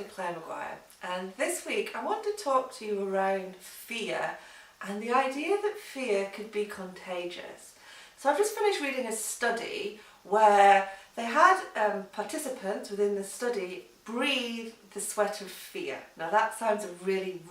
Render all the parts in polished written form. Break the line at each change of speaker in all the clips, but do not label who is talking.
Dr Claire Maguire, and this week I want to talk to you around fear and the idea that fear could be contagious. So I've just finished reading a study where they had participants within the study breathe the sweat of fear. Now that sounds a really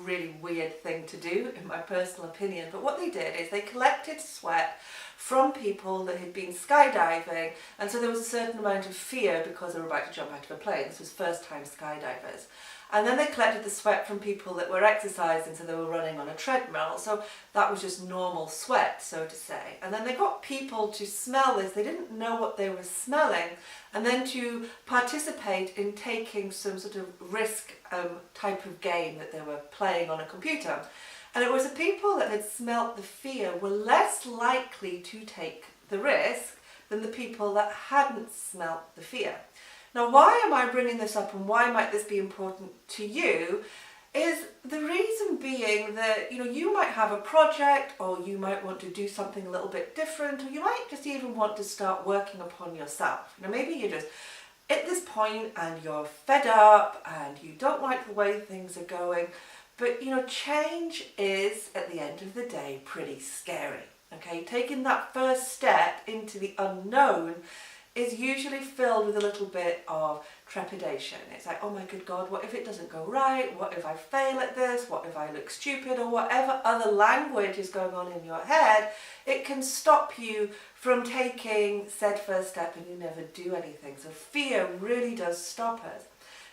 weird thing to do in my personal opinion, but what they did is they collected sweat from people that had been skydiving, and so there was a certain amount of fear because they were about to jump out of a plane. This was first time skydivers. And then they collected the sweat from people that were exercising, so they were running on a treadmill, so that was just normal sweat, so to say. And then they got people to smell this, they didn't know what they were smelling, and then to participate in taking some sort of risk type of game that they were playing on a computer. And it was the people that had smelt the fear were less likely to take the risk than the people that hadn't smelt the fear. Now, why am I bringing this up and why might this be important to you is the reason being that, you might have a project, or you might want to do something a little bit different, or you might just even want to start working upon yourself. Maybe you're just at this point and you're fed up and you don't like the way things are going, but change is at the end of the day pretty scary. Okay, taking that first step into the unknown is usually filled with a little bit of trepidation. It's like, oh my good God, what if it doesn't go right? What if I fail at this? What if I look stupid? Or whatever other language is going on in your head, it can stop you from taking said first step and you never do anything. So fear really does stop us.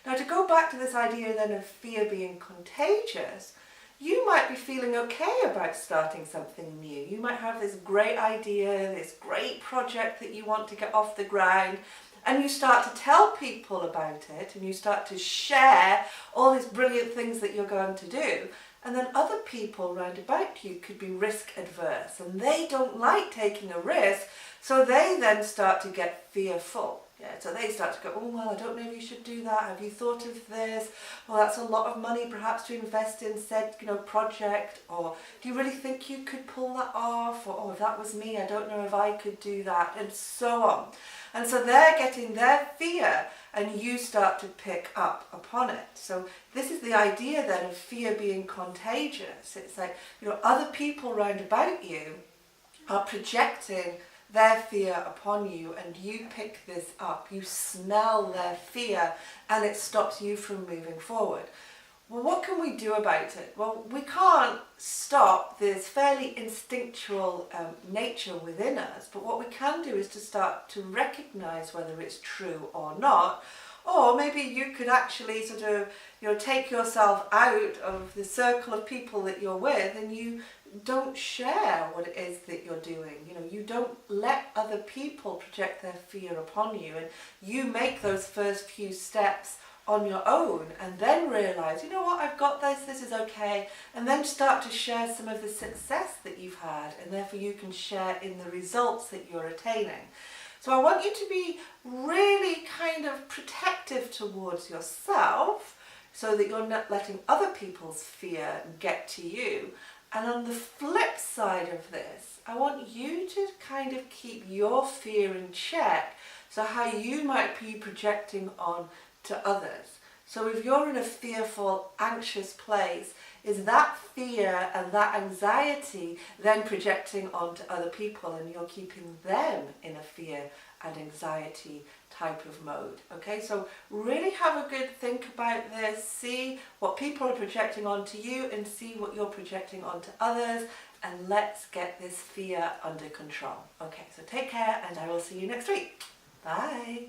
Now, to go back to this idea then of fear being contagious, you might be feeling okay about starting something new. You might have this great idea, this great project that you want to get off the ground, and you start to tell people about it and you start to share all these brilliant things that you're going to do. And then other people round about you could be risk adverse and they don't like taking a risk, so they then start to get fearful. So they start to go, oh well, I don't know if you should do that. Have you thought of this? Well, that's a lot of money perhaps to invest in said project. Or do you really think you could pull that off? Or oh, if that was me, I don't know if I could do that, and so on. And so they're getting their fear and you start to pick up upon it. So this is the idea then of fear being contagious. It's like, other people round about you are projecting their fear upon you, and you pick this up. You smell their fear and it stops you from moving forward. Well, what can we do about it? Well, we can't stop this fairly instinctual nature within us, but what we can do is to start to recognize whether it's true or not. Or maybe you could actually sort of, take yourself out of the circle of people that you're with, and you don't share what it is that you're doing. You don't let other people project their fear upon you, and you make those first few steps on your own, and then realize, what, I've got this is okay, and then start to share some of the success that you've had, and therefore you can share in the results that you're attaining. So I want you to be really kind of protective towards yourself so that you're not letting other people's fear get to you. And on the flip side of this, I want you to kind of keep your fear in check, so how you might be projecting on to others. So if you're in a fearful, anxious place, is that fear and that anxiety then projecting onto other people, and you're keeping them in a fear and anxiety type of mode? Okay, so really have a good think about this. See what people are projecting onto you and see what you're projecting onto others, and let's get this fear under control. Okay, so take care and I will see you next week. Bye.